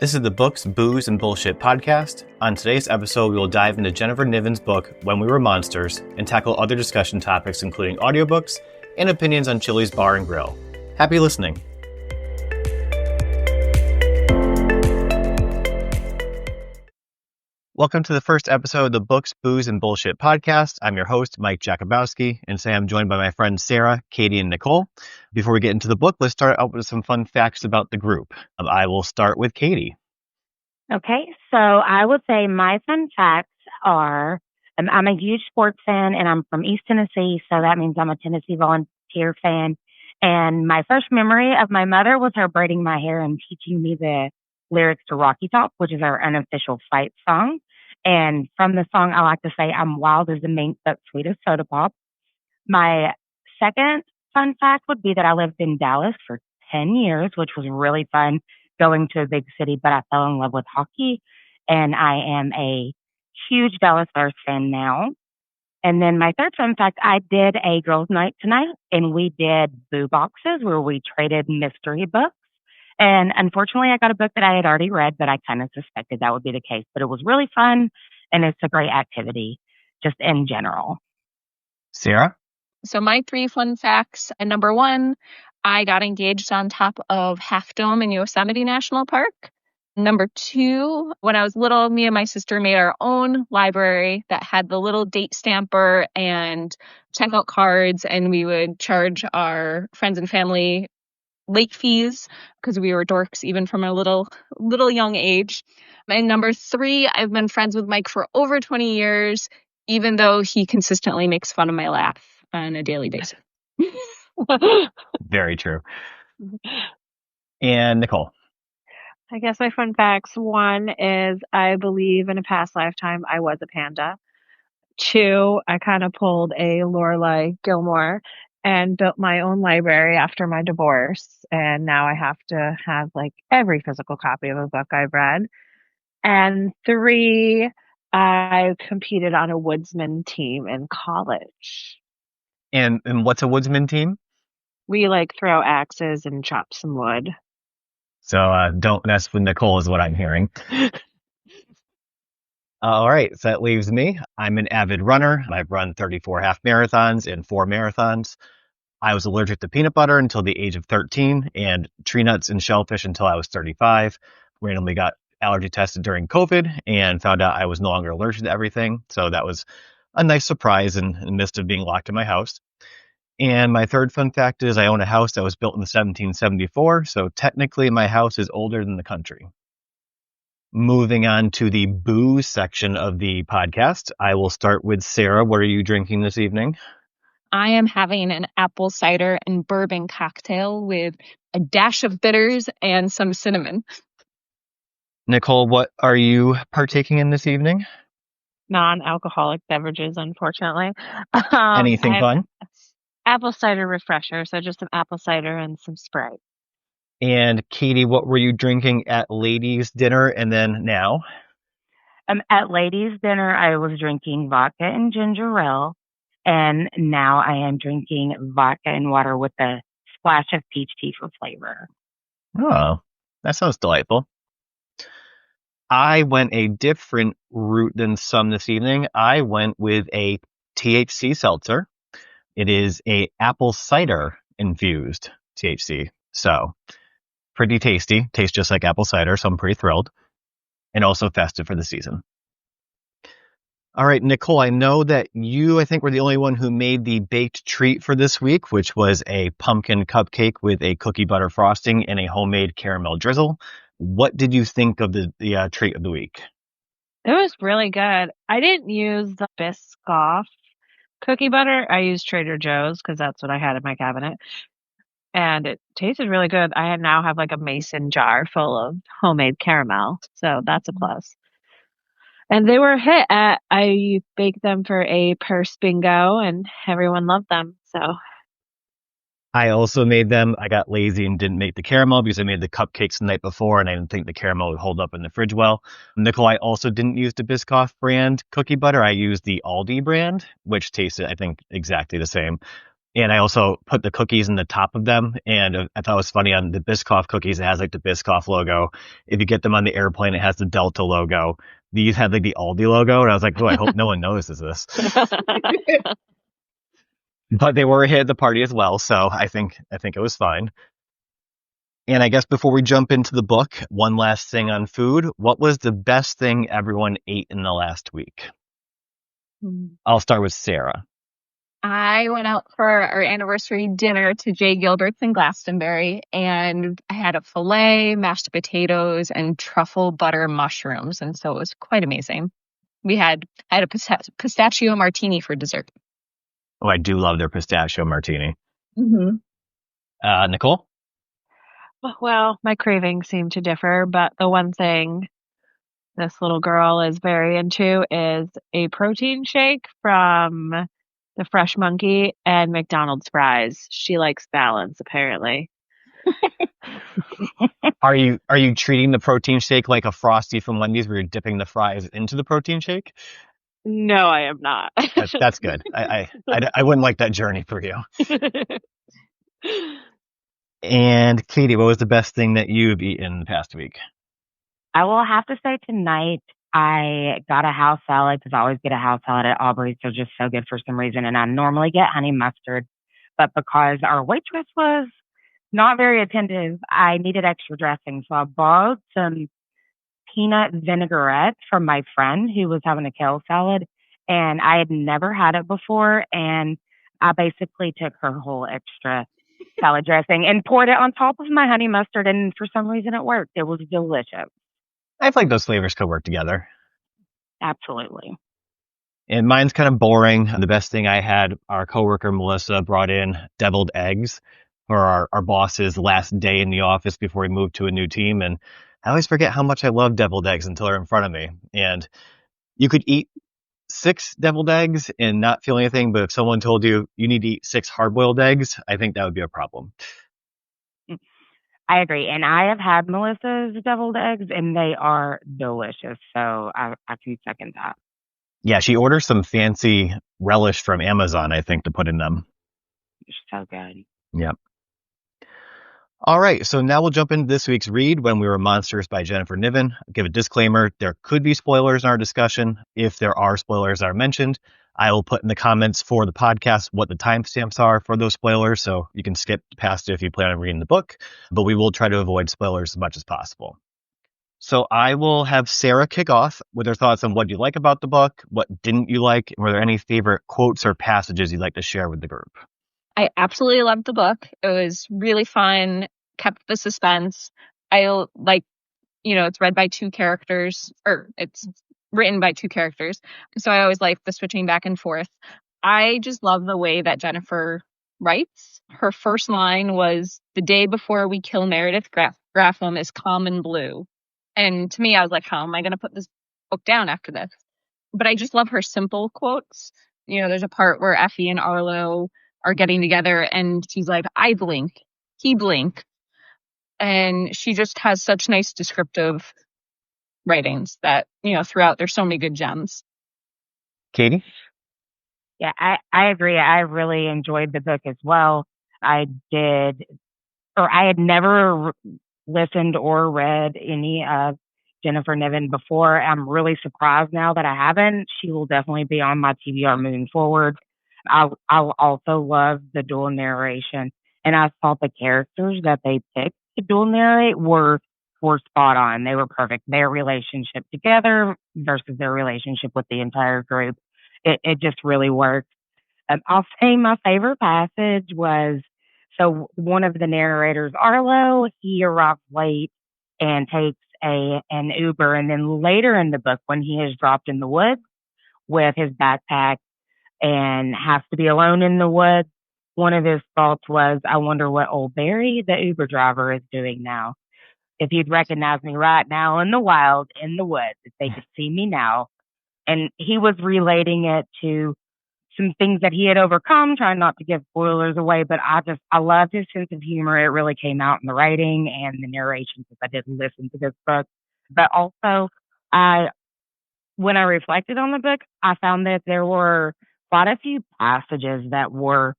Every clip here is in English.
This is the Books, Booze, and Bullshit podcast. On today's episode, we will dive into Jennifer Niven's book, When We Were Monsters, and tackle other discussion topics including audiobooks and opinions on Chili's Bar and Grill. Happy listening. Welcome to the first episode of the Books, Booze, and Bullshit podcast. I'm your host, Mike Jakubowski, and today I'm joined by my friends Sarah, Katie, and Nicole. Before we get into the book, let's start out with some fun facts about the group. I will start with Katie. Okay, so I would say my fun facts are, I'm a huge sports fan, and I'm from East Tennessee, so that means I'm a Tennessee Volunteer fan. And my first memory of my mother was her braiding my hair and teaching me the lyrics to Rocky Top, which is our unofficial fight song. And from the song, I like to say, I'm wild as a mink, but sweet as soda pop. My second fun fact would be that I lived in Dallas for 10 years, which was really fun going to a big city, but I fell in love with hockey. And I am a huge Dallas Stars fan now. And then my third fun fact, I did a girls' night tonight, and we did boo boxes where we traded mystery books. And unfortunately, I got a book that I had already read, but I kind of suspected that would be the case. But it was really fun, and it's a great activity, just in general. Sarah? So my three fun facts. And number one, I got engaged on top of Half Dome in Yosemite National Park. Number two, when I was little, me and my sister made our own library that had the little date stamper and checkout cards, and we would charge our friends and family late fees because we were dorks even from a little young age. And number three, I've been friends with Mike for over 20 years, even though he consistently makes fun of my laugh on a daily basis. Very true. And Nicole? I guess my fun facts, one is I believe in a past lifetime I was a panda. Two, I kind of pulled a Lorelai Gilmore and built my own library after my divorce. And now I have to have like every physical copy of a book I've read. And three, I competed on a woodsman team in college. And what's a woodsman team? We like throw axes and chop some wood. So don't mess with Nicole is what I'm hearing. All right, so that leaves me. I'm an avid runner. I've run 34 half marathons and 4 marathons. I was allergic to peanut butter until the age of 13 and tree nuts and shellfish until I was 35. Randomly got allergy tested during COVID and found out I was no longer allergic to everything. So that was a nice surprise in the midst of being locked in my house. And my third fun fact is I own a house that was built in 1774. So technically my house is older than the country. Moving on to the booze section of the podcast, I will start with Sarah. What are you drinking this evening? I am having an apple cider and bourbon cocktail with a dash of bitters and some cinnamon. Nicole, what are you partaking in this evening? Non-alcoholic beverages, unfortunately. Anything fun? Apple cider refresher, so just some apple cider and some Sprite. And Katie, what were you drinking at ladies' dinner and then now? At ladies' dinner, I was drinking vodka and ginger ale, and now I am drinking vodka and water with a splash of peach tea for flavor. Oh, that sounds delightful. I went a different route than some this evening. I went with a THC seltzer. It is a apple cider infused THC. So pretty tasty. Tastes just like apple cider, so I'm pretty thrilled. And also festive for the season. All right, Nicole, I know that you, I think, were the only one who made the baked treat for this week, which was a pumpkin cupcake with a cookie butter frosting and a homemade caramel drizzle. What did you think of the treat of the week? It was really good. I didn't use the Biscoff cookie butter. I used Trader Joe's because that's what I had in my cabinet. And it tasted really good. I now have like a mason jar full of homemade caramel. So that's a plus. And they were a hit. I baked them for a purse bingo and everyone loved them. So I also made them. I got lazy and didn't make the caramel because I made the cupcakes the night before and I didn't think the caramel would hold up in the fridge well. Nicole, I also didn't use the Biscoff brand cookie butter. I used the Aldi brand, which tasted, I think, exactly the same. And I also put the cookies in the top of them. And I thought it was funny on the Biscoff cookies, it has like the Biscoff logo. If you get them on the airplane, it has the Delta logo. These had like the Aldi logo. And I was like, oh, I hope no one notices this. But they were a hit at the party as well. So I think it was fine. And I guess before we jump into the book, one last thing on food. What was the best thing everyone ate in the last week? I'll start with Sarah. I went out for our anniversary dinner to Jay Gilbert's in Glastonbury, and I had a filet, mashed potatoes, and truffle butter mushrooms, and so it was quite amazing. I had a pistachio martini for dessert. Oh, I do love their pistachio martini. Mm-hmm. Nicole? Well, my cravings seem to differ, but the one thing this little girl is very into is a protein shake from the Fresh Monkey and McDonald's fries. She likes balance, apparently. Are you treating the protein shake like a Frosty from Wendy's where you're dipping the fries into the protein shake? No, I am not. That's good. I wouldn't like that journey for you. And Katie, what was the best thing that you've eaten the past week? I will have to say tonight I got a house salad because I always get a house salad at Aubrey's. They're just so good for some reason. And I normally get honey mustard, but because our waitress was not very attentive, I needed extra dressing. So I borrowed some peanut vinaigrette from my friend who was having a kale salad, and I had never had it before. And I basically took her whole extra salad dressing and poured it on top of my honey mustard. And for some reason it worked. It was delicious. I feel like those flavors could work together. Absolutely. And mine's kind of boring. The best thing I had, our coworker Melissa brought in deviled eggs for our boss's last day in the office before he moved to a new team. And I always forget how much I love deviled eggs until they're in front of me. And you could eat 6 deviled eggs and not feel anything, but if someone told you you need to eat 6 hard-boiled eggs, I think that would be a problem. I agree. And I have had Melissa's deviled eggs, and they are delicious. So I can second that. Yeah, she orders some fancy relish from Amazon, I think, to put in them. It's so good. Yep. All right, so now we'll jump into this week's read, When We Were Monsters by Jennifer Niven. I'll give a disclaimer, there could be spoilers in our discussion. If there are spoilers that are mentioned, I will put in the comments for the podcast what the timestamps are for those spoilers, so you can skip past it if you plan on reading the book, but we will try to avoid spoilers as much as possible. So I will have Sarah kick off with her thoughts on what you like about the book, what didn't you like, and were there any favorite quotes or passages you'd like to share with the group? I absolutely loved the book. It was really fun, kept the suspense. I like, it's read by 2 characters, or it's written by 2 characters. So I always like the switching back and forth. I just love the way that Jennifer writes. Her first line was, "The day before we kill Meredith Graffam is common blue." And to me, I was like, how am I going to put this book down after this? But I just love her simple quotes. There's a part where Effie and Arlo are getting together and she's like, I blink, he blink. And she just has such nice descriptive writings that, throughout there's so many good gems. Katie? Yeah, I agree. I really enjoyed the book as well. I had never listened or read any of Jennifer Niven before. I'm really surprised now that I haven't. She will definitely be on my TBR moving forward. I'll also love the dual narration, and I thought the characters that they picked to dual narrate were spot on. They were perfect. Their relationship together versus their relationship with the entire group, it just really worked. I'll say my favorite passage was, so one of the narrators, Arlo, he arrives late and takes an Uber, and then later in the book, when he is dropped in the woods with his backpack and has to be alone in the woods, one of his thoughts was, I wonder what old Barry, the Uber driver, is doing now. If he'd recognize me right now in the wild, in the woods, if they could see me now. And he was relating it to some things that he had overcome, trying not to give spoilers away, but I loved his sense of humor. It really came out in the writing and the narration because I didn't listen to this book. But also, when I reflected on the book, I found that there were quite a few passages that were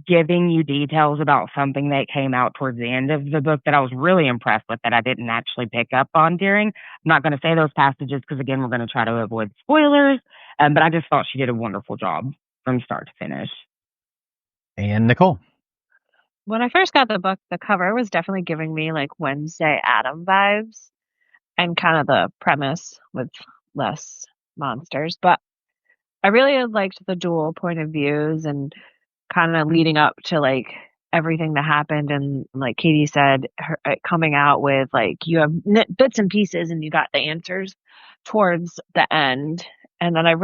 giving you details about something that came out towards the end of the book that I was really impressed with that I didn't actually pick up on during. I'm not going to say those passages because, again, we're going to try to avoid spoilers, but I just thought she did a wonderful job from start to finish. And Nicole. When I first got the book, the cover was definitely giving me like Wednesday Adam vibes and kind of the premise with less monsters. But I really liked the dual point of views and kind of leading up to like everything that happened. And like Katie said, coming out with like you have bits and pieces and you got the answers towards the end. And then I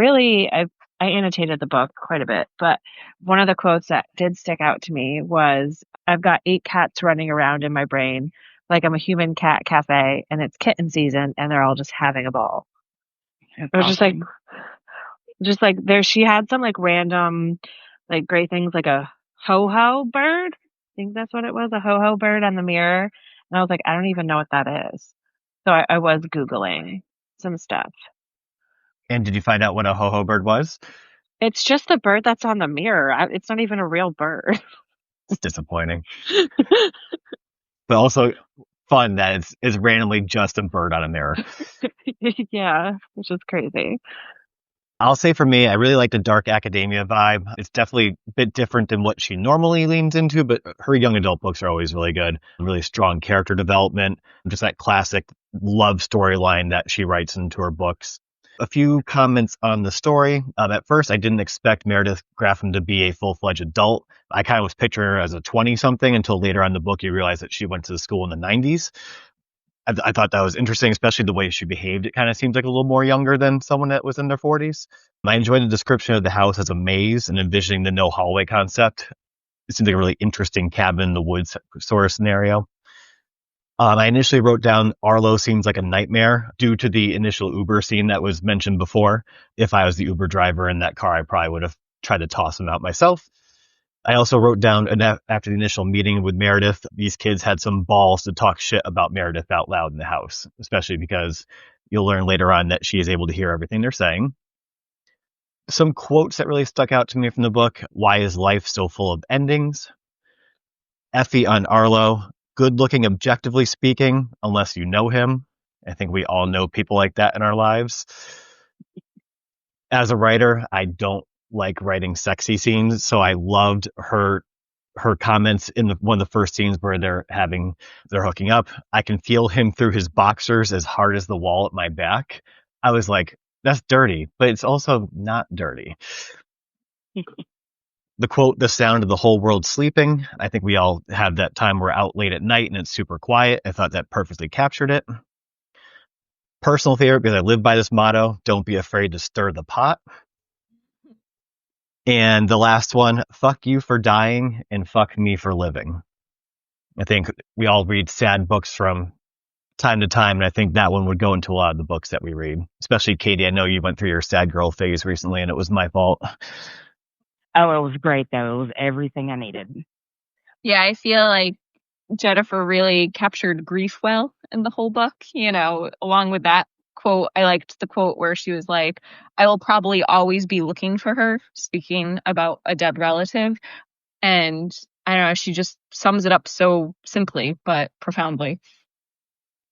annotated the book quite a bit, but one of the quotes that did stick out to me was, I've got 8 cats running around in my brain like I'm a human cat cafe and it's kitten season and they're all just having a ball. That's It was awesome. just like there, she had some like random, like great things like a ho-ho bird. I think that's what it was, a ho-ho bird on the mirror. And I was like, I don't even know what that is. So I was Googling some stuff. And did you find out what a ho-ho bird was? It's just the bird that's on the mirror. It's not even a real bird. It's disappointing. But also fun that it's randomly just a bird on a mirror. Yeah, which is crazy. I'll say for me, I really like the dark academia vibe. It's definitely a bit different than what she normally leans into, but her young adult books are always really good. Really strong character development, just that classic love storyline that she writes into her books. A few comments on the story. At first, I didn't expect Meredith Graham to be a full-fledged adult. I kind of was picturing her as a 20-something until later on in the book you realize that she went to school in the 90s. I thought that was interesting, especially the way she behaved. It kind of seems like a little more younger than someone that was in their 40s. I enjoyed the description of the house as a maze and envisioning the no hallway concept. It seems like a really interesting cabin in the woods sort of scenario. I initially wrote down Arlo seems like a nightmare due to the initial Uber scene that was mentioned before. If I was the Uber driver in that car, I probably would have tried to toss him out myself. I also wrote down after the initial meeting with Meredith, these kids had some balls to talk shit about Meredith out loud in the house, especially because you'll learn later on that she is able to hear everything they're saying. Some quotes that really stuck out to me from the book. Why is life so full of endings? Effie on Arlo, good looking objectively speaking, unless you know him. I think we all know people like that in our lives. As a writer, I don't like writing sexy scenes, so I loved her comments in one of the first scenes where they're hooking up. I can feel him through his boxers as hard as the wall at my back. I was like, that's dirty, but it's also not dirty. The quote, the sound of the whole world sleeping. I think we all have that time we're out late at night and it's super quiet. I thought that perfectly captured it. Personal favorite, because I live by this motto, don't be afraid to stir the pot. And the last one, fuck you for dying and fuck me for living. I think we all read sad books from time to time, and I think that one would go into a lot of the books that we read. Especially Katie, I know you went through your sad girl phase recently, and it was my fault. Oh, it was great, though. It was everything I needed. Yeah, I feel like Jennifer really captured grief well in the whole book. You know, along with that quote, I liked the quote where she was like, I will probably always be looking for her, speaking about a dead relative. And I don't know, she just sums it up so simply, but profoundly.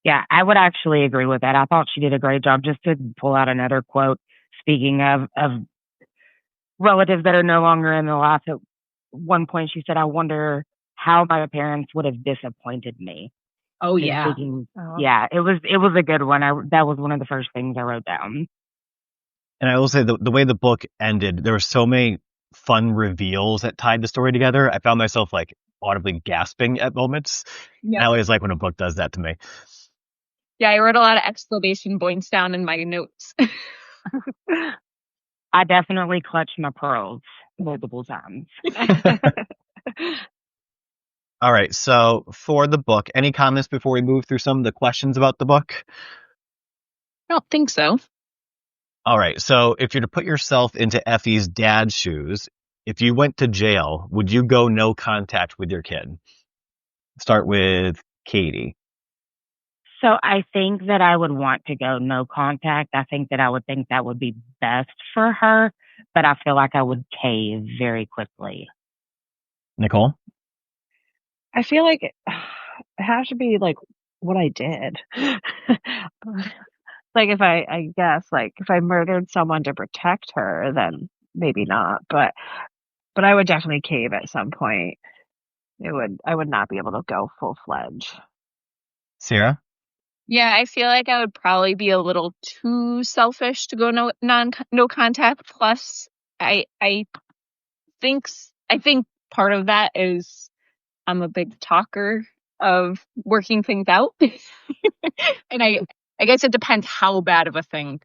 Yeah, I would actually agree with that. I thought she did a great job. Just to pull out another quote, speaking of relatives that are no longer in the life, at one point she said, I wonder how my parents would have disappointed me. Oh, And yeah. thinking, yeah, it was a good one. That was one of the first things I wrote down. And I will say the way the book ended, there were so many fun reveals that tied the story together. I found myself like audibly gasping at moments. Yep. I always like when a book does that to me. Yeah, I wrote a lot of exclamation points down in my notes. I definitely clutched my pearls multiple times. All right. So for the book, any comments before we move through some of the questions about the book? I don't think so. All right. So if you're to put yourself into Effie's dad's shoes, if you went to jail, would you go no contact with your kid? Start with Katie. So I think that I would want to go no contact. I think that I would think that would be best for her, but I feel like I would cave very quickly. Nicole? I feel like it has to be like what I did. Like if I guess like if I murdered someone to protect her, then maybe not. But I would definitely cave at some point. I would not be able to go full fledged. Sarah? Yeah, I feel like I would probably be a little too selfish to go no contact. Plus, I I think part of that is I'm a big talker of working things out. And I guess it depends how bad of a thing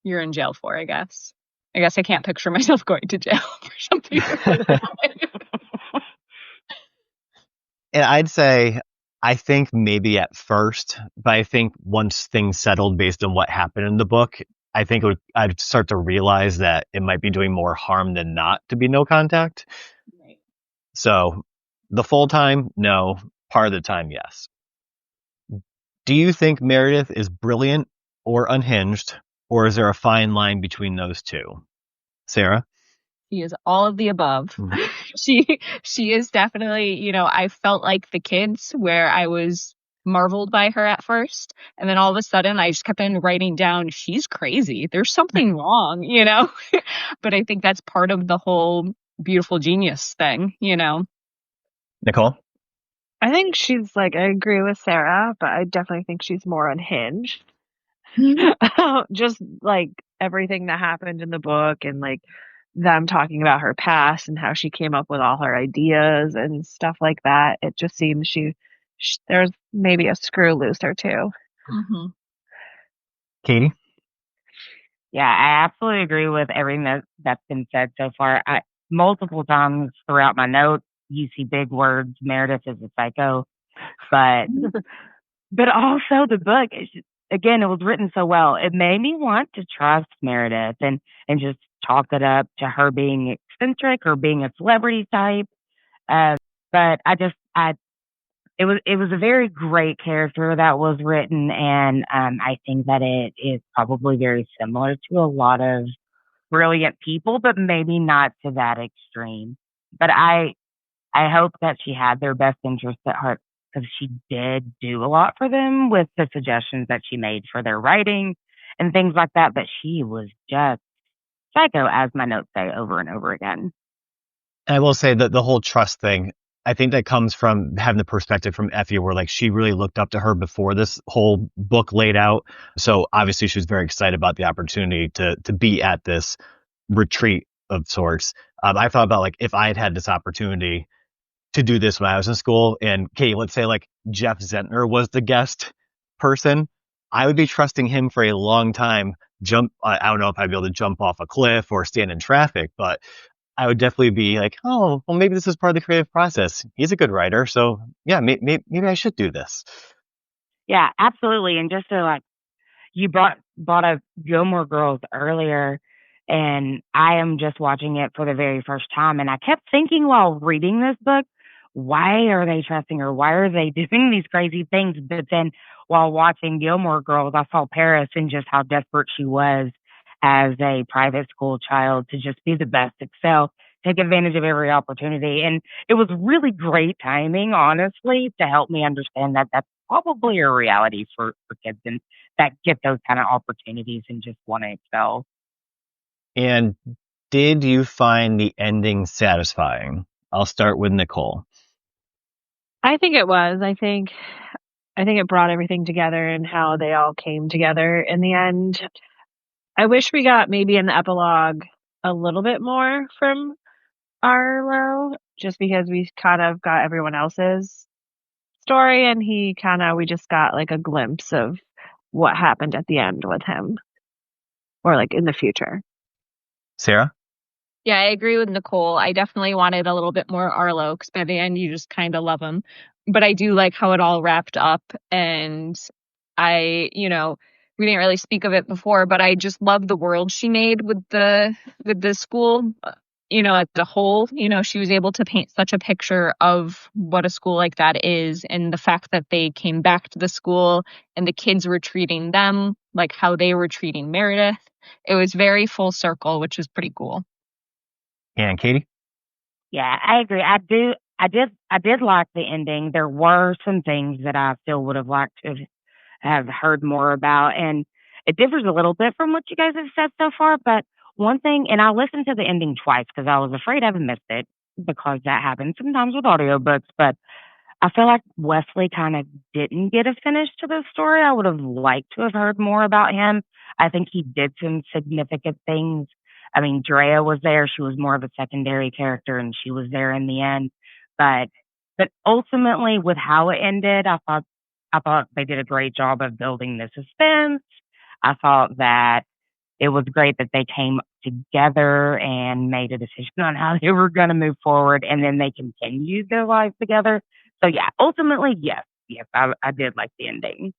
you're in jail for, I guess. I guess I can't picture myself going to jail for something really bad. And I'd say, I think maybe at first, but I think once things settled based on what happened in the book, I think I'd start to realize that it might be doing more harm than not to be no contact. Right. So the full time, no. Part of the time, yes. Do you think Meredith is brilliant or unhinged, or is there a fine line between those two? Sarah? She is all of the above. Mhm. She is definitely, I felt like the kids where I was marveled by her at first, and then all of a sudden I just kept on writing down she's crazy. There's something wrong. But I think that's part of the whole beautiful genius thing. Nicole? I think she's like I agree with Sarah, but I definitely think she's more unhinged. Just like everything that happened in the book and like them talking about her past and how she came up with all her ideas and stuff like that. It just seems there's maybe a screw loose or two. Mm-hmm. Katie? Yeah, I absolutely agree with everything that's been said so far. Multiple times throughout my notes, you see big words. Meredith is a psycho, but but also the book. Again, it was written so well. It made me want to trust Meredith and just chalk it up to her being eccentric or being a celebrity type. Uh, but it was a very great character that was written, and I think that it is probably very similar to a lot of brilliant people, but maybe not to that extreme. But I hope that she had their best interest at heart because she did do a lot for them with the suggestions that she made for their writing and things like that. But she was just psycho, as my notes say over and over again. I will say that the whole trust thing, I think that comes from having the perspective from Effie where like she really looked up to her before this whole book laid out. So obviously she was very excited about the opportunity to be at this retreat of sorts. I thought about like if I had had this opportunity to do this when I was in school and Katie, let's say like Jeff Zentner was the guest person, I would be trusting him for a long time. I don't know if I'd be able to jump off a cliff or stand in traffic, but I would definitely be like, oh, well, maybe this is part of the creative process. He's a good writer. So yeah, maybe I should do this. Yeah, absolutely. And just to like you brought up Gilmore Girls earlier, and I am just watching it for the very first time, and I kept thinking while reading this book, why are they trusting her? Why are they doing these crazy things? But then while watching Gilmore Girls, I saw Paris and just how desperate she was as a private school child to just be the best, excel, take advantage of every opportunity. And it was really great timing, honestly, to help me understand that that's probably a reality for kids and that get those kind of opportunities and just want to excel. And did you find the ending satisfying? I'll start with Nicole. I think it was. I think it brought everything together and how they all came together in the end. I wish we got maybe in the epilogue a little bit more from Arlo, just because we kind of got everyone else's story and we just got like a glimpse of what happened at the end with him or like in the future. Sarah? Yeah, I agree with Nicole. I definitely wanted a little bit more Arlo because by the end you just kind of love him. But I do like how it all wrapped up. And we didn't really speak of it before, but I just love the world she made with the school. At the whole, she was able to paint such a picture of what a school like that is, and the fact that they came back to the school and the kids were treating them like how they were treating Meredith. It was very full circle, which is pretty cool. And Katie? Yeah, I agree. I do. I did like the ending. There were some things that I still would have liked to have heard more about, and it differs a little bit from what you guys have said so far. But one thing, and I listened to the ending twice because I was afraid I missed it because that happens sometimes with audiobooks. But I feel like Wesley kind of didn't get a finish to the story. I would have liked to have heard more about him. I think he did some significant things. I mean, Drea was there. She was more of a secondary character, and she was there in the end. But but ultimately, with how it ended, I thought they did a great job of building the suspense. I thought that it was great that they came together and made a decision on how they were going to move forward, and then they continued their lives together. So yeah, ultimately, yes, I did like the ending.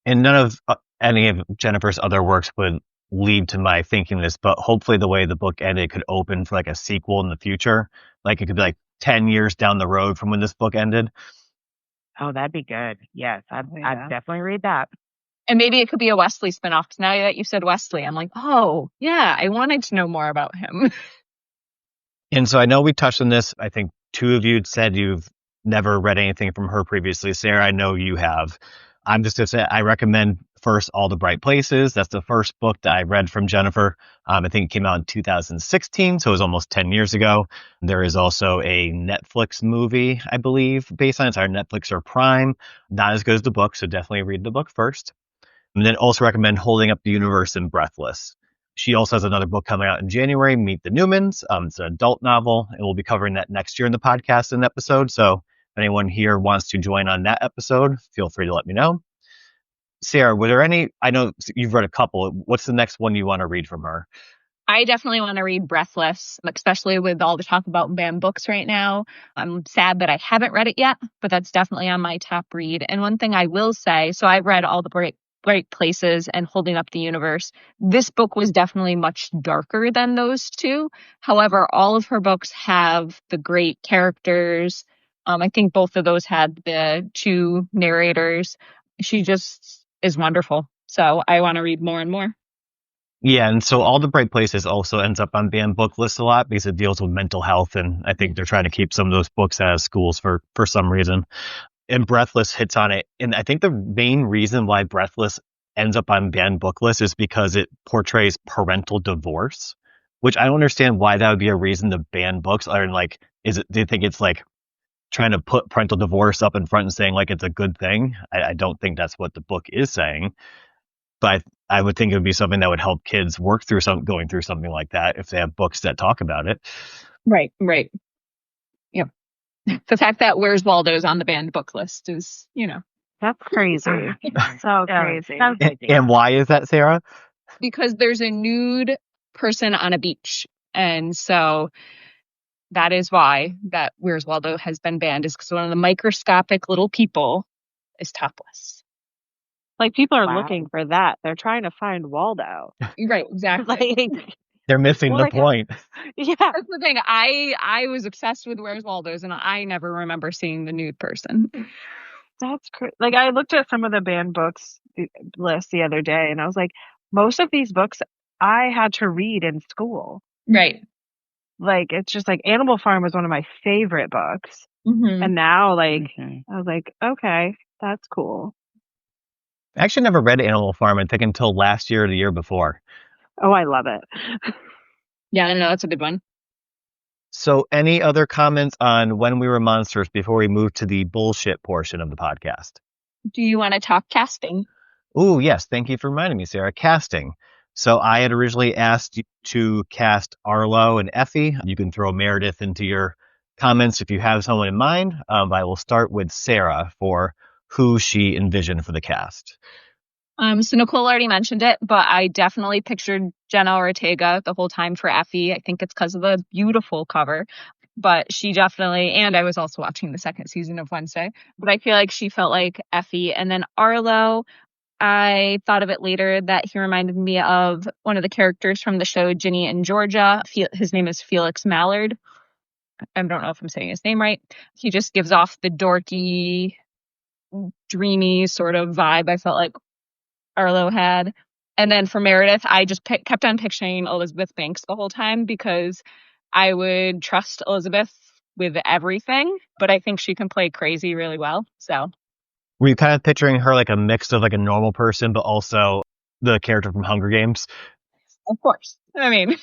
And none of any of Jennifer's other works would lead to my thinking this, but hopefully the way the book ended could open for like a sequel in the future. Like it could be like 10 years down the road from when this book ended. Oh, that'd be good. Yes, I'd Yeah. definitely read that. And maybe it could be a Wesley spinoff. Because now that you said Wesley, I'm like, oh, yeah, I wanted to know more about him. And so I know we touched on this. I think two of you said you've never read anything from her previously. Sarah, I know you have. I'm just going to say I recommend first All the Bright Places. That's the first book that I read from Jennifer. I think it came out in 2016, so it was almost 10 years ago. There is also a Netflix movie, I believe, based on it. It's our Netflix or Prime. Not as good as the book, so definitely read the book first. And then also recommend Holding Up the Universe and Breathless. She also has another book coming out in January, Meet the Newmans. It's an adult novel, and we'll be covering that next year in the podcast and episode. So if anyone here wants to join on that episode, feel free to let me know. Sarah, were there any, I know you've read a couple. What's the next one you want to read from her? I definitely want to read Breathless, especially with all the talk about banned books right now. I'm sad that I haven't read it yet, but that's definitely on my top read. And one thing I will say, so I've read All the Bright Places and Holding Up the Universe. This book was definitely much darker than those two. However, all of her books have the great characters. I think both of those had the two narrators. She just is wonderful. So I want to read more and more. Yeah, and so All the Bright Places also ends up on banned book lists a lot because it deals with mental health, and I think they're trying to keep some of those books out of schools for some reason. And Breathless hits on it. And I think the main reason why Breathless ends up on banned book lists is because it portrays parental divorce, which I don't understand why that would be a reason to ban books. Or like, do you think it's like trying to put parental divorce up in front and saying like it's a good thing? I don't think that's what the book is saying. But I would think it would be something that would help kids work through going through something like that if they have books that talk about it. Right. Yep. The fact that Where's Waldo's on the banned book list is, That's crazy. So crazy. So crazy. And why is that, Sarah? because there's a nude person on a beach. And so that is why that Where's Waldo has been banned, is because one of the microscopic little people is topless. Like, people are Wow. looking for that. They're trying to find Waldo. Right, exactly. Like, They're missing Well, the like, point. yeah. That's the thing. I was obsessed with Where's Waldo's, and I never remember seeing the nude person. That's like, I looked at some of the banned books list the other day, and I was like, most of these books I had to read in school. Right. Like, it's just like Animal Farm was one of my favorite books, Mm-hmm. and now like Mhm. I was like, okay, that's cool. I actually never read Animal Farm, I think, until last year or the year before. Oh, I love it. Yeah, I know, that's a good one. So any other comments on When We Were Monsters before we move to the bullshit portion of the podcast? Do you want to talk casting? Oh, yes. Thank you for reminding me, Sarah. Casting. So I had originally asked you to cast Arlo and Effie. You can throw Meredith into your comments if you have someone in mind. I will start with Sarah for who she envisioned for the cast. So Nicole already mentioned it, but I definitely pictured Jenna Ortega the whole time for Effie. I think it's because of the beautiful cover, but she definitely, and I was also watching the second season of Wednesday, but I feel like she felt like Effie. And then Arlo, I thought of it later that he reminded me of one of the characters from the show Ginny and Georgia. His name is Felix Mallard. I don't know if I'm saying his name right. He just gives off the dorky, dreamy sort of vibe I felt like Arlo had. And then for Meredith, I just kept on picturing Elizabeth Banks the whole time because I would trust Elizabeth with everything, but I think she can play crazy really well. So Were you kind of picturing her like a mix of like a normal person, but also the character from Hunger Games? of course, I mean,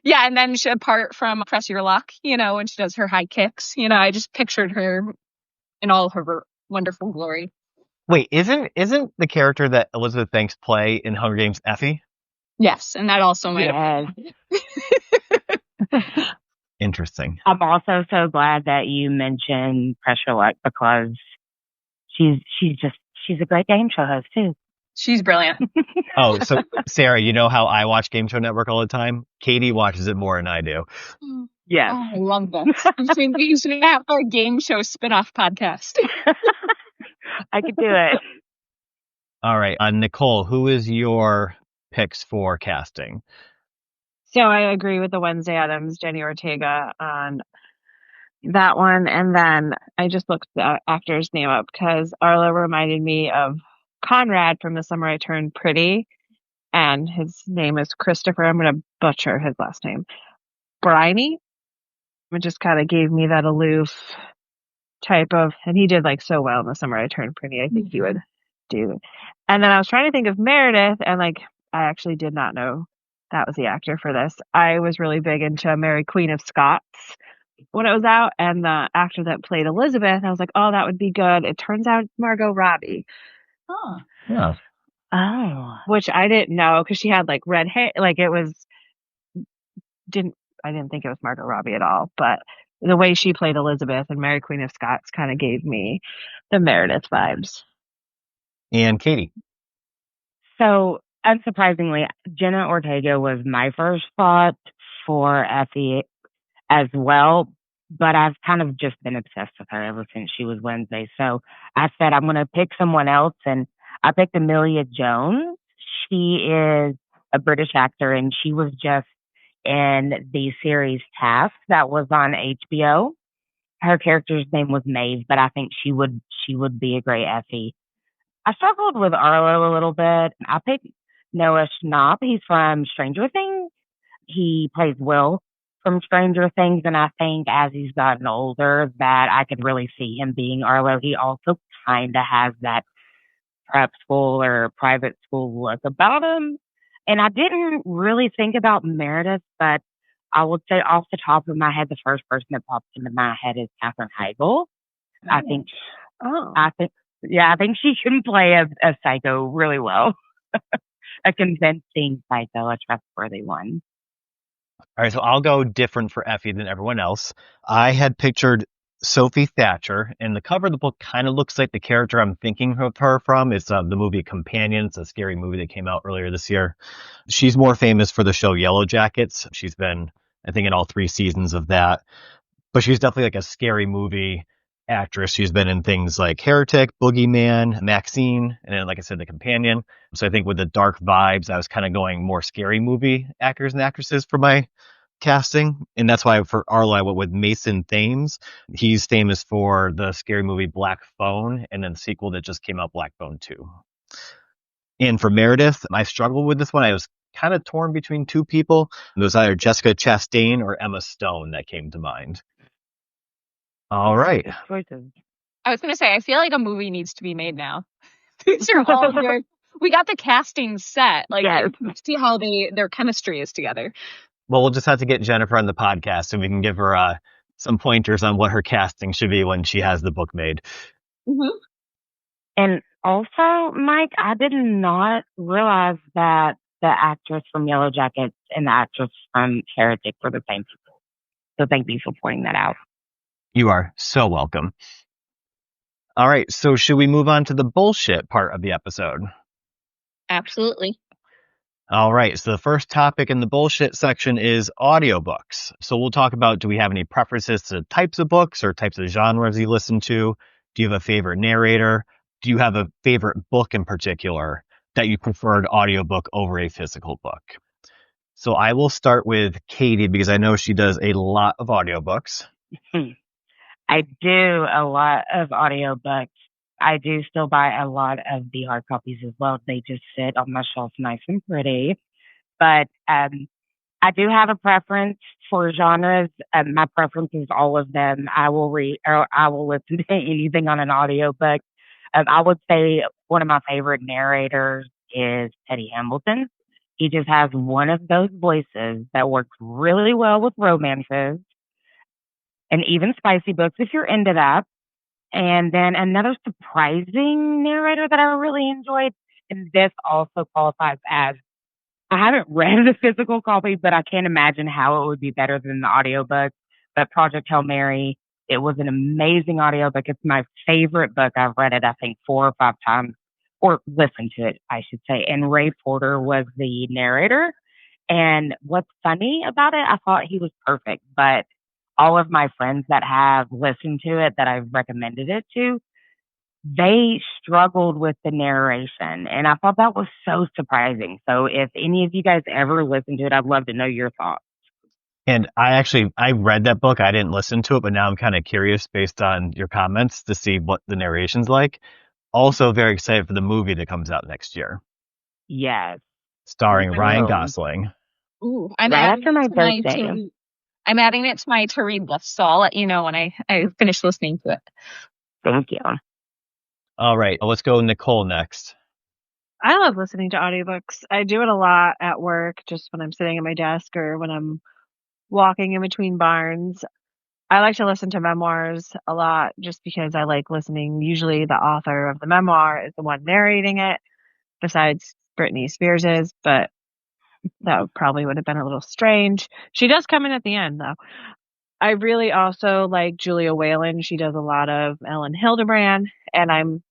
yeah. And then apart from Press Your Luck, when she does her high kicks, I just pictured her in all her wonderful glory. Wait, isn't the character that Elizabeth Banks play in Hunger Games Effie? Yes, and that also might have. Interesting. I'm also so glad that you mentioned Pressure Luck because she's a great game show host too. She's brilliant. Oh, so Sarah, you know how I watch Game Show Network all the time? Katie watches it more than I do. Yes. Oh, I love this. I think we should have a game show spin-off podcast. I could do it. All right. Nicole, who is your picks for casting? So I agree with the Wednesday Addams, Jenny Ortega on that one. And then I just looked the actor's name up because Arlo reminded me of Conrad from The Summer I Turned Pretty. And his name is Christopher. I'm going to butcher his last name. Briney. It just kind of gave me that aloof type of, and he did like so well in The Summer I Turned Pretty. I think he would do. And then I was trying to think of Meredith, and like I actually did not know that was the actor for this. I was really big into Mary Queen of Scots when it was out, and the actor that played Elizabeth, I was like, oh, that would be good. It turns out Margot Robbie. Oh. Yeah. Oh. Which I didn't know because she had like red hair. Like I didn't think it was Margot Robbie at all, but the way she played Elizabeth and Mary Queen of Scots kind of gave me the Meredith vibes. And Katie. So, unsurprisingly, Jenna Ortega was my first thought for Effie as well, but I've kind of just been obsessed with her ever since she was Wednesday. So I said I'm going to pick someone else, and I picked Amelia Jones. She is a British actor, and she was just in the series Task that was on HBO. Her character's name was Maeve, but I think she would be a great Effie. I struggled with Arlo a little bit. I picked Noah Schnapp. He's from Stranger Things. He plays Will from Stranger Things, and I think as he's gotten older that I could really see him being Arlo. He also kind of has that prep school or private school look about him. And I didn't really think about Meredith, but I would say off the top of my head, the first person that pops into my head is Katherine Heigl. I think she can play a psycho really well. A convincing psycho, a trustworthy one. All right, so I'll go different for Effie than everyone else. I had pictured Sophie Thatcher, and the cover of the book kind of looks like the character I'm thinking of her from. It's the movie Companion. It's a scary movie that came out earlier this year. She's more famous for the show Yellow Jackets. She's been, I think, in all 3 seasons of that. But she's definitely like a scary movie actress. She's been in things like Heretic, Boogeyman, Maxine, and then, like I said, The Companion. So I think with the dark vibes, I was kind of going more scary movie actors and actresses for my casting. And that's why for Arlo, I went with Mason Thames. He's famous for the scary movie Black Phone and then the sequel that just came out, Black Phone 2. And for Meredith, I struggled with this one. I was kind of torn between 2 people. It was either Jessica Chastain or Emma Stone that came to mind. All right. I was going to say, I feel like a movie needs to be made now. These are all good. We got the casting set. Like, yes. See how their chemistry is together. Well, we'll just have to get Jennifer on the podcast and we can give her some pointers on what her casting should be when she has the book made. Mm-hmm. And also, Mike, I did not realize that the actress from Yellow Jackets and the actress from Heretic were the same people. So thank you for pointing that out. You are so welcome. All right, so should we move on to the bullshit part of the episode? Absolutely. All right, so the first topic in the bullshit section is audiobooks. So we'll talk about, do we have any preferences to types of books or types of genres you listen to? Do you have a favorite narrator? Do you have a favorite book in particular that you preferred audiobook over a physical book? So I will start with Katie because I know she does a lot of audiobooks. I do a lot of audiobooks. I do still buy a lot of the hard copies as well. They just sit on my shelf nice and pretty. But I I do have a preference for genres. My preference is all of them. I will read or I will listen to anything on an audiobook. I would say one of my favorite narrators is Teddy Hamilton. He just has one of those voices that works really well with romances and even spicy books if you're into that. And then another surprising narrator that I really enjoyed, and this also qualifies as I haven't read the physical copy, but I can't imagine how it would be better than the audiobook. But Project Hail Mary, it was an amazing audiobook. It's my favorite book. I've read it, I think, 4 or 5 times, or listened to it, I should say. And Ray Porter was the narrator. And what's funny about it, I thought he was perfect, but all of my friends that have listened to it that I've recommended it to, they struggled with the narration. And I thought that was so surprising. So if any of you guys ever listen to it, I'd love to know your thoughts. And I read that book. I didn't listen to it, but now I'm kind of curious based on your comments to see what the narration's like. Also very excited for the movie that comes out next year, Yes. starring Ryan Oh. Gosling. Ooh, I'm Right adding after my it to my birthday. I'm adding it to my to read list, so I'll let you know when I finish listening to it. Thank you. All right, let's go Nicole next. I love listening to audiobooks. I do it a lot at work, just when I'm sitting at my desk or when I'm walking in between barns. I like to listen to memoirs a lot just because I like listening. Usually the author of the memoir is the one narrating it, besides Britney Spears's, but that probably would have been a little strange. She does come in at the end, though. I really also like Julia Whalen. She does a lot of Ellen Hildebrand, and I'm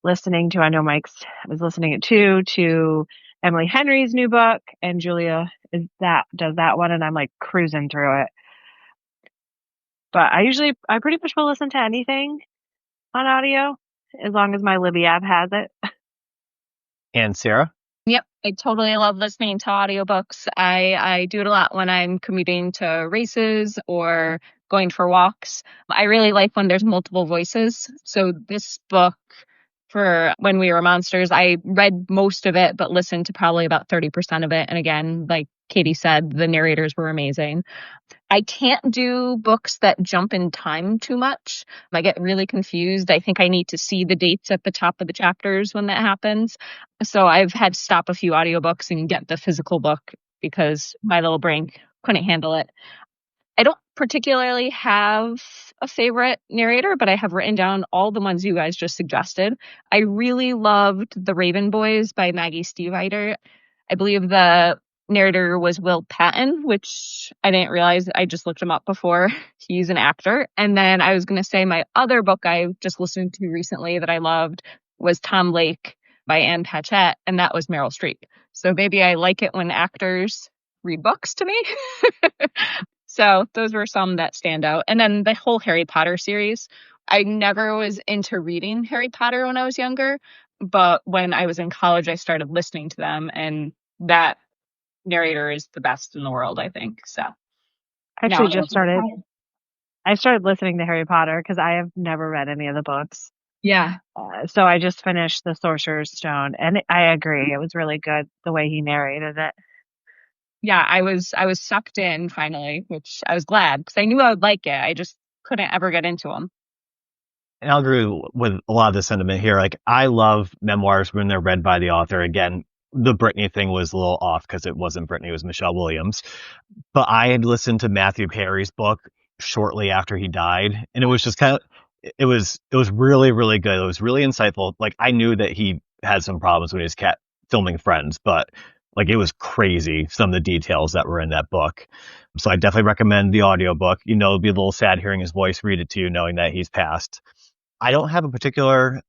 listening to, I know Mike's was listening it to Emily Henry's new book, and Julia does that one, and I'm like cruising through it. But I pretty much will listen to anything on audio as long as my Libby app has it. And Sarah? Yep, I totally love listening to audiobooks. I do it a lot when I'm commuting to races or going for walks. I really like when there's multiple voices. So this book for When We Were Monsters, I read most of it, but listened to probably about 30% of it. And again, like Katie said, the narrators were amazing. I can't do books that jump in time too much. I get really confused. I think I need to see the dates at the top of the chapters when that happens. So I've had to stop a few audiobooks and get the physical book because my little brain couldn't handle it. I don't particularly have a favorite narrator, but I have written down all the ones you guys just suggested. I really loved The Raven Boys by Maggie Stiefvater. I believe the narrator was Will Patton, which I didn't realize. I just looked him up before. He's an actor. And then I was going to say my other book I just listened to recently that I loved was Tom Lake by Ann Patchett, and that was Meryl Streep. So maybe I like it when actors read books to me. So those were some that stand out. And then the whole Harry Potter series. I never was into reading Harry Potter when I was younger, but when I was in college, I started listening to them, and that narrator is the best in the world, I think. So I started listening to Harry Potter because I have never read any of the books. Yeah. So I just finished The Sorcerer's Stone, and I agree. It was really good the way he narrated it. Yeah, I was sucked in finally, which I was glad because I knew I would like it. I just couldn't ever get into them. And I'll agree with a lot of the sentiment here. Like, I love memoirs when they're read by the author. Again, the Britney thing was a little off because it wasn't Britney, it was Michelle Williams. But I had listened to Matthew Perry's book shortly after he died, and it was just kind of, it was really, really good. It was really insightful. Like, I knew that he had some problems when he was filming Friends, but like, it was crazy, some of the details that were in that book. So I definitely recommend the audiobook. You know, it'll be a little sad hearing his voice read it to you, knowing that he's passed. I don't have a particular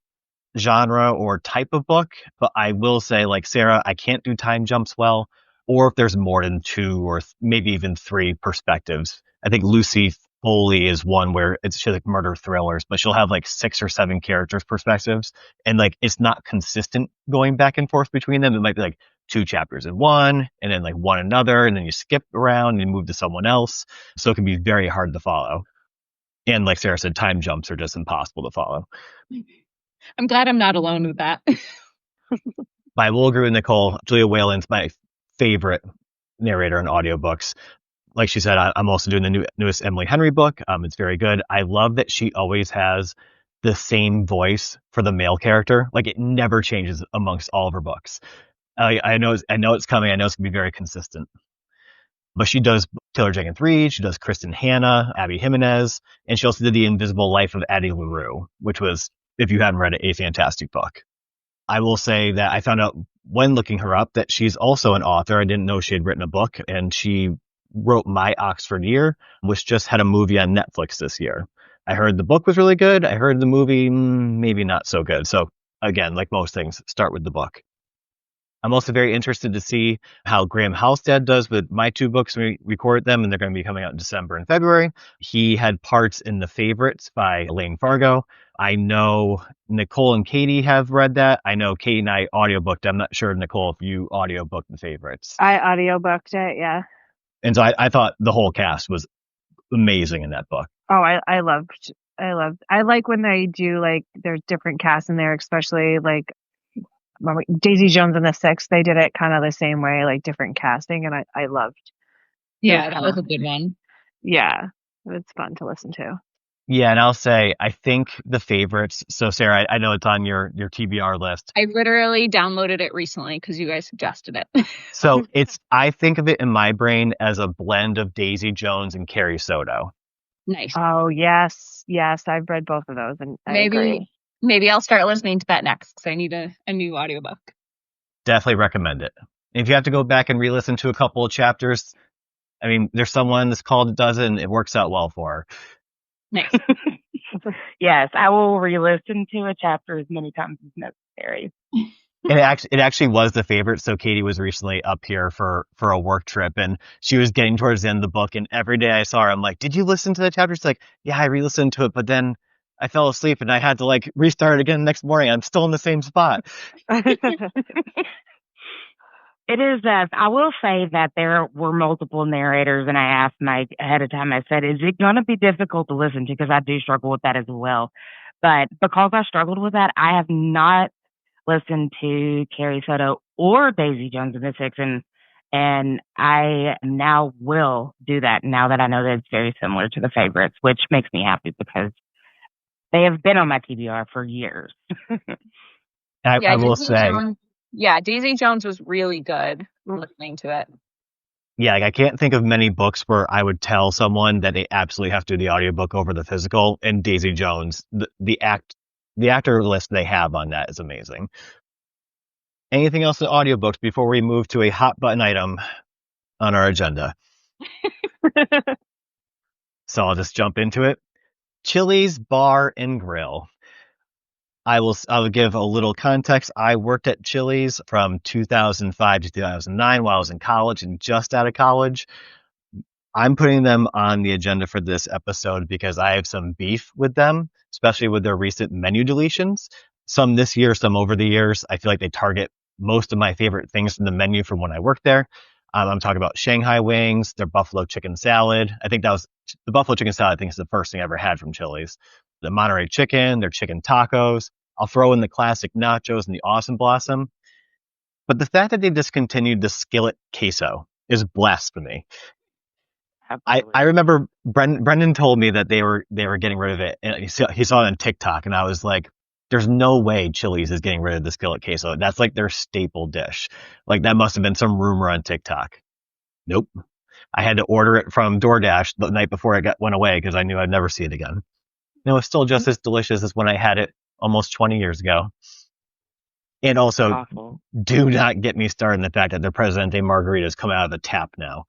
genre or type of book, but I will say, like Sarah, I can't do time jumps well, or if there's more than two or maybe even three perspectives. I think Lucy Foley is one where she's like murder thrillers, but she'll have like 6 or 7 characters' perspectives, and like it's not consistent going back and forth between them. It might be like 2 chapters in one, and then like one another, and then you skip around and move to someone else. So it can be very hard to follow. And like Sarah said, time jumps are just impossible to follow. I'm glad I'm not alone with that. I will agree with Nicole. Julia Whalen's my favorite narrator in audiobooks. Like she said, I'm also doing the newest Emily Henry book. It's very good. I love that she always has the same voice for the male character. Like it never changes amongst all of her books. I know it's coming. I know it's gonna be very consistent. But she does Taylor Jenkins Reid, she does Kristen Hanna, Abby Jimenez, and she also did The Invisible Life of Addie LaRue, which was, if you haven't read it, a fantastic book. I will say that I found out when looking her up that she's also an author. I didn't know she had written a book, and she wrote My Oxford Year, which just had a movie on Netflix this year. I heard the book was really good. I heard the movie maybe not so good. So again, like most things, start with the book. I'm also very interested to see how Graham Halstead does with my two books. We recorded them, and they're going to be coming out in December and February. He had parts in The Favorites by Elaine Fargo. I know Nicole and Katie have read that. I know Katie and I audiobooked. I'm not sure, Nicole, if you audiobooked The Favorites. I audiobooked it, yeah. And so I thought the whole cast was amazing in that book. Oh, I like when they do, like, there's different casts in there, especially like Daisy Jones and the Six. They did it kind of the same way, like different casting, and I loved. Yeah, that was a good one. Yeah, it's fun to listen to. Yeah, and I'll say, I think The Favorites. So, Sarah, I know it's on your TBR list. I literally downloaded it recently because you guys suggested it. So I think of it in my brain as a blend of Daisy Jones and Carrie Soto. Nice. Oh, yes. I've read both of those, and I agree. Maybe I'll start listening to that next because I need a new audiobook. Definitely recommend it. If you have to go back and re-listen to a couple of chapters, I mean, there's someone that's called that does it, and it works out well for her. Nice. Yes, I will re-listen to a chapter as many times as necessary. It actually was The Favorite. So Katie was recently up here for a work trip, and she was getting towards the end of the book. And every day I saw her, I'm like, "Did you listen to the chapter?" She's like, "Yeah, I re-listened to it, but then I fell asleep and I had to like restart it again the next morning. I'm still in the same spot." It is that I will say that there were multiple narrators, and I asked Mike ahead of time. I said, "Is it going to be difficult to listen to?" Because I do struggle with that as well. But because I struggled with that, I have not listened to Carrie Soto or Daisy Jones and the Six, and I now will do that now that I know that it's very similar to The Favorites, which makes me happy because they have been on my TBR for years. I will say, Daisy Jones was really good listening to it. Yeah, like I can't think of many books where I would tell someone that they absolutely have to do the audiobook over the physical. And Daisy Jones, the actor list they have on that is amazing. Anything else in audiobooks before we move to a hot button item on our agenda? So I'll just jump into it. Chili's Bar and Grill. I will give a little context. I worked at Chili's from 2005 to 2009 while I was in college and just out of college. I'm putting them on the agenda for this episode because I have some beef with them, especially with their recent menu deletions. Some this year, some over the years. I feel like they target most of my favorite things from the menu from when I worked there. I'm talking about Shanghai wings, their buffalo chicken salad. I think that was the buffalo chicken salad. I think is the first thing I ever had from Chili's. The Monterey chicken, their chicken tacos. I'll throw in the classic nachos and the Awesome Blossom. But the fact that they discontinued the skillet queso is blasphemy. I remember Brendan told me that they were getting rid of it, and he saw it on TikTok, and I was like, "There's no way Chili's is getting rid of the skillet queso. That's like their staple dish. Like that must have been some rumor on TikTok." Nope. I had to order it from DoorDash the night before it went away because I knew I'd never see it again. No, it's still just as delicious as when I had it almost 20 years ago. And also, awful. Do not get me started on the fact that their Presidente margaritas come out of the tap now.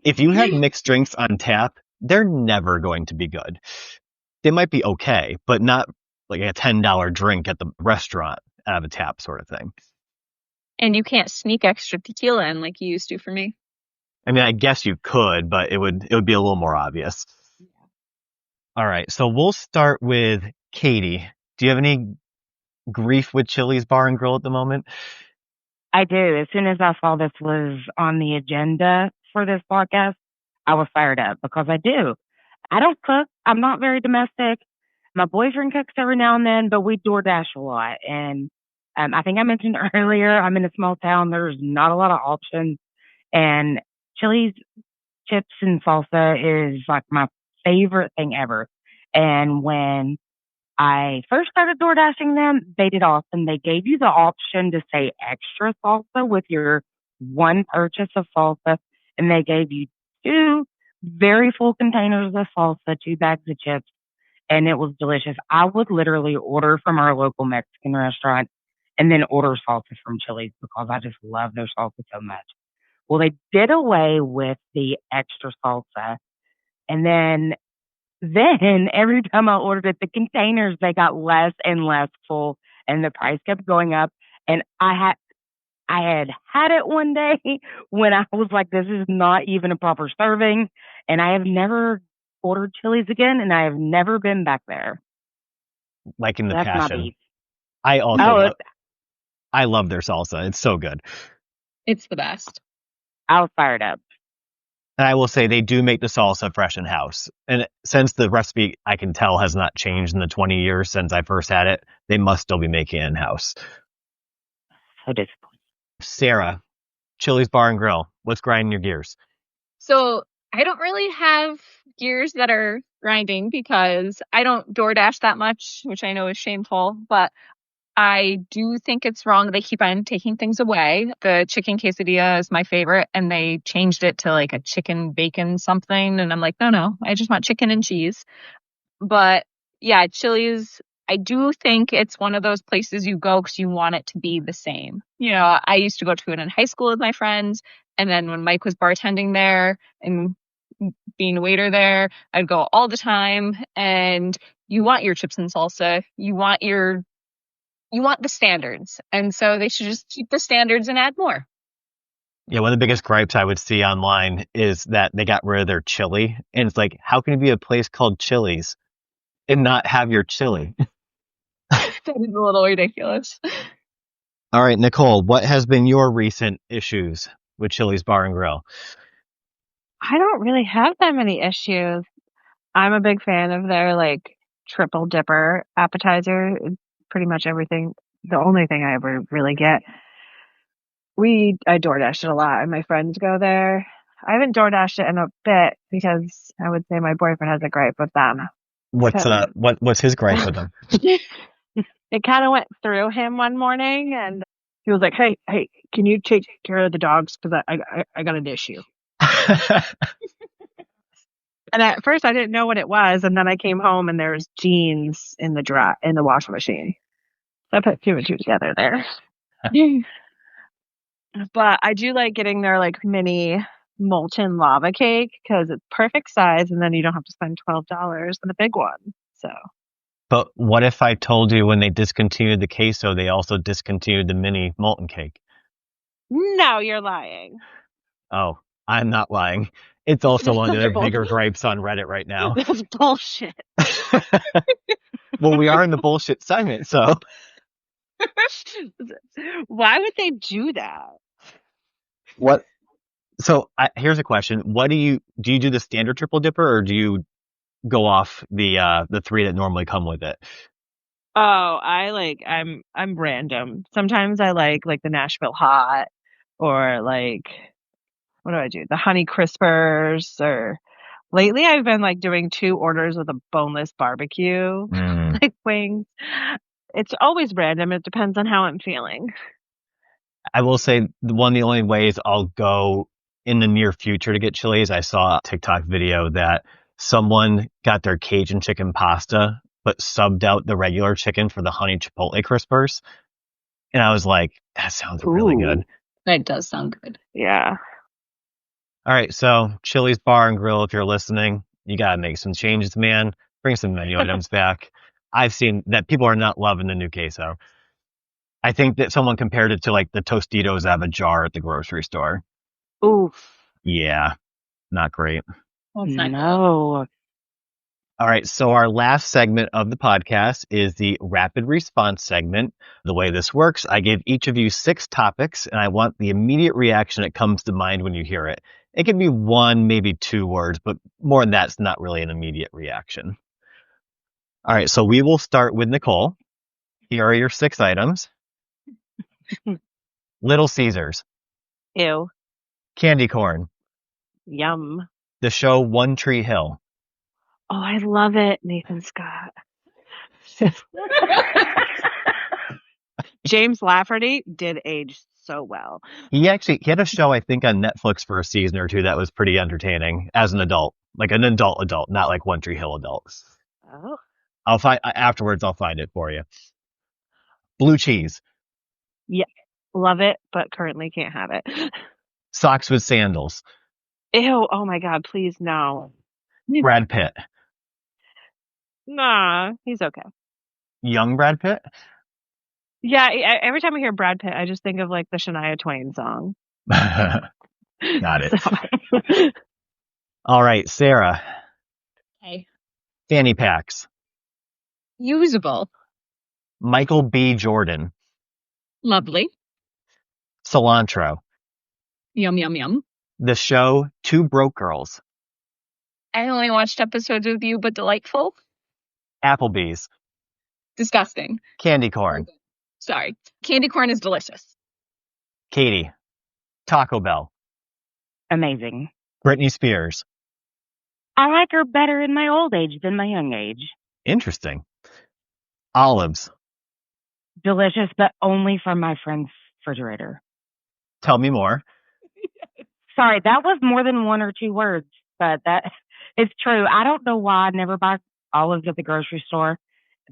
If you have mixed drinks on tap, they're never going to be good. They might be okay, but not like a $10 drink at the restaurant out of a tap sort of thing. And you can't sneak extra tequila in like you used to for me. I mean, I guess you could, but it would be a little more obvious. Yeah. All right, so we'll start with Katie. Do you have any grief with Chili's Bar and Grill at the moment? I do. As soon as I saw this was on the agenda for this podcast, I was fired up because I do. I don't cook. I'm not very domestic. My boyfriend cooks every now and then, but we DoorDash a lot. And I think I mentioned earlier, I'm in a small town. There's not a lot of options. And Chili's chips and salsa is like my favorite thing ever. And when I first started door dashing them, they did awesome. They gave you the option to say extra salsa with your one purchase of salsa, and they gave you two very full containers of salsa, two bags of chips, and it was delicious. I would literally order from our local Mexican restaurant and then order salsa from Chili's because I just love their salsa so much. Well, they did away with the extra salsa, and then every time I ordered it, the containers, they got less and less full and the price kept going up. And I had it one day when I was like, this is not even a proper serving. And I have never ordered Chili's again and I have never been back there. Like in the That's my passion. beef. I also Oh, I love their salsa. It's so good. It's the best. I was fired up. And I will say they do make the salsa fresh in house. And since the recipe, I can tell, has not changed in the 20 years since I first had it, they must still be making it in house. So disappointed. Sarah, Chili's Bar and Grill. What's grinding your gears? So I don't really have gears that are grinding because I don't DoorDash that much, which I know is shameful, but I do think it's wrong. They keep on taking things away. The chicken quesadilla is my favorite, and they changed it to like a chicken bacon something. And I'm like, no, I just want chicken and cheese. But yeah, Chili's, I do think it's one of those places you go because you want it to be the same. You know, I used to go to it in high school with my friends. And then when Mike was bartending there and being a waiter there, I'd go all the time. And you want your chips and salsa. You want the standards. And so they should just keep the standards and add more. Yeah, one of the biggest gripes I would see online is that they got rid of their chili. And it's like, how can it be a place called Chili's and not have your chili? That is a little ridiculous. All right, Nicole, what has been your recent issues with Chili's Bar and Grill? I don't really have that many issues. I'm a big fan of their like triple dipper appetizer. It's pretty much everything. The only thing I ever really get. I DoorDash it a lot, and my friends go there. I haven't DoorDashed it in a bit because I would say my boyfriend has a gripe with them. What's his gripe with them? It kind of went through him one morning, and he was like, "Hey, can you take care of the dogs? Because I got an issue." And at first, I didn't know what it was, and then I came home and there's jeans in the washing machine. So I put two and two together there. But I do like getting their like mini molten lava cake because it's perfect size, and then you don't have to spend $12 on a big one. So. But what if I told you when they discontinued the queso, they also discontinued the mini molten cake? No, you're lying. Oh, I'm not lying. It's also one of the bigger gripes on Reddit right now. That's bullshit. Well, we are in the bullshit segment, so. Why would they do that? What? So here's a question: What do you do the standard triple dipper, or do you go off the three that normally come with it? Oh, I'm random. Sometimes I like the Nashville hot, or like what do I do? The honey crispers, or lately I've been like doing 2 orders with a boneless barbecue, like wings. It's always random. It depends on how I'm feeling. I will say one of the only ways I'll go in the near future to get Chili's, I saw a TikTok video that someone got their Cajun chicken pasta, but subbed out the regular chicken for the honey chipotle crispers. And I was like, that sounds really good. That does sound good. Yeah. All right. So Chili's Bar and Grill, if you're listening, you got to make some changes, man. Bring some menu items back. I've seen that people are not loving the new queso. I think that someone compared it to like the Tostitos out of a jar at the grocery store. Oof. Yeah, not great. Well, it's not No. All right, so our last segment of the podcast is the rapid response segment. The way this works, I give each of you 6 topics, and I want the immediate reaction that comes to mind when you hear it. It can be 1, maybe 2 words, but more than that's not really an immediate reaction. All right, so we will start with Nicole. Here are your 6 items. Little Caesars. Ew. Candy corn. Yum. The show One Tree Hill. Oh, I love it, Nathan Scott. James Lafferty did age so well. He had a show, I think, on Netflix for a season or two that was pretty entertaining as an adult. Like an adult, not like One Tree Hill adults. Oh. Afterwards, I'll find it for you. Blue cheese. Yeah. Love it, but currently can't have it. Socks with sandals. Ew. Oh my God. Please, no. Brad Pitt. Nah, he's okay. Young Brad Pitt? Yeah, every time I hear Brad Pitt, I just think of like the Shania Twain song. Got it. All right, Sarah. Okay. Fanny packs. Usable. Michael B. Jordan. Lovely. Cilantro. Yum, yum, yum. The show Two Broke Girls. I only watched episodes with you, but delightful. Applebee's. Disgusting. Candy corn. Sorry. Candy corn is delicious. Katie. Taco Bell. Amazing. Britney Spears. I like her better in my old age than my young age. Interesting. Olives. Delicious, but only from my friend's refrigerator. Tell me more. Sorry, that was more than one or two words, but that it's true. I don't know why I never buy olives at the grocery store,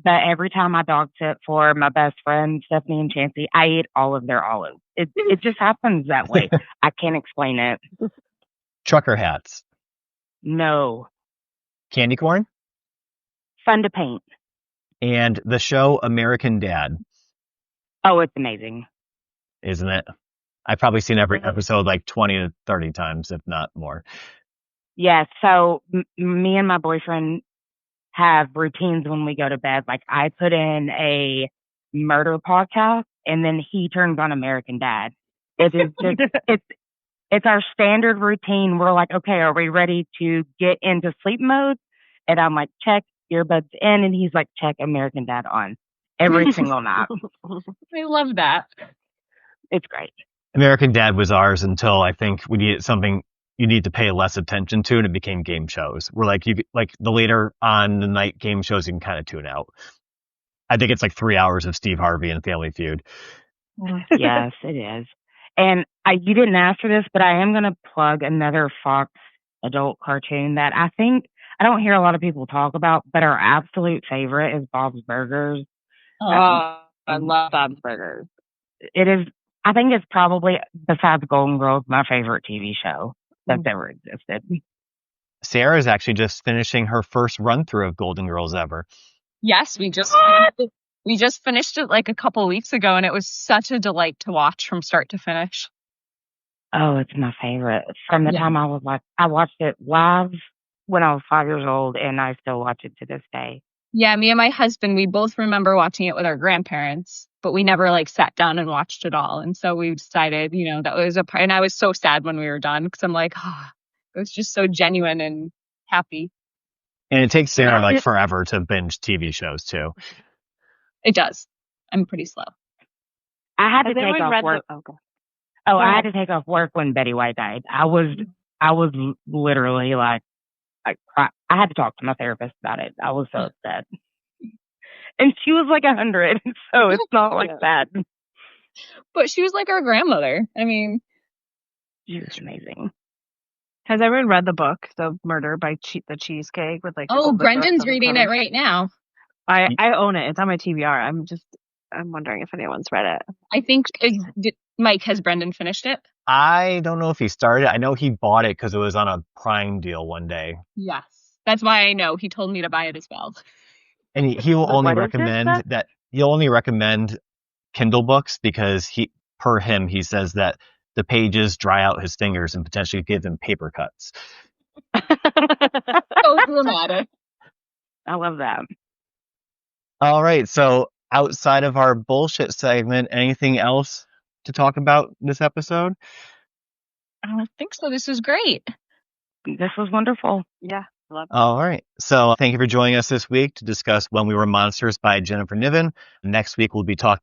but every time I dog sit for my best friend, Stephanie and Chancey, I eat all of their olives. It just happens that way. I can't explain it. Trucker hats. No. Candy corn. Fun to paint. And the show American Dad. Oh, it's amazing. Isn't it? I've probably seen every episode like 20 to 30 times, if not more. Yeah, so me and my boyfriend have routines when we go to bed. Like I put in a murder podcast and then he turns on American Dad. It is just, it's our standard routine. We're like, okay, are we ready to get into sleep mode? And I'm like, check earbuds in. And he's like, check American Dad on every single night. I love that. It's great. American Dad was ours until I think we needed something you need to pay less attention to, and it became game shows. We're like, the later on the night game shows, you can kind of tune out. I think it's like 3 hours of Steve Harvey and Family Feud. Yes, it is. And you didn't ask for this, but I am going to plug another Fox adult cartoon that I think I don't hear a lot of people talk about, but our absolute favorite is Bob's Burgers. I love Bob's Burgers. It is. I think it's probably, besides Golden Girls, my favorite TV show that's ever existed. Sarah is actually just finishing her first run through of Golden Girls ever. Yes, we just finished it like a couple weeks ago, and it was such a delight to watch from start to finish. Oh, it's my favorite. From the time I watched it live when I was 5 years old, and I still watch it to this day. Yeah, me and my husband, we both remember watching it with our grandparents, but we never like sat down and watched it all. And so we decided, that was a part. And I was so sad when we were done because I'm like, it was just so genuine and happy. And it takes Sarah like forever to binge TV shows too. It does. I'm pretty slow. I had to take off work. I had to take off work when Betty White died. I was literally like, I had to talk to my therapist about it. I was so upset. And she was like 100, so it's not like that. But she was like our grandmother. I mean, she was amazing. Has everyone read the book, The Murder by the Cheesecake? With like Brendan's reading it right now. I own it. It's on my TBR. I'm wondering if anyone's read it. I think Mike, has Brendan finished it? I don't know if he started. I know he bought it because it was on a Prime deal one day. Yes, that's why I know. He told me to buy it as well. And he will only recommend that. He'll only recommend Kindle books because he says that the pages dry out his fingers and potentially give him paper cuts. So dramatic. I love that. All right. So outside of our bullshit segment, anything else to talk about this episode? I don't think so. This is great. This was wonderful. Yeah. Love it. All right. So thank you for joining us this week to discuss When We Were Monsters by Jennifer Niven. Next week, we'll be talking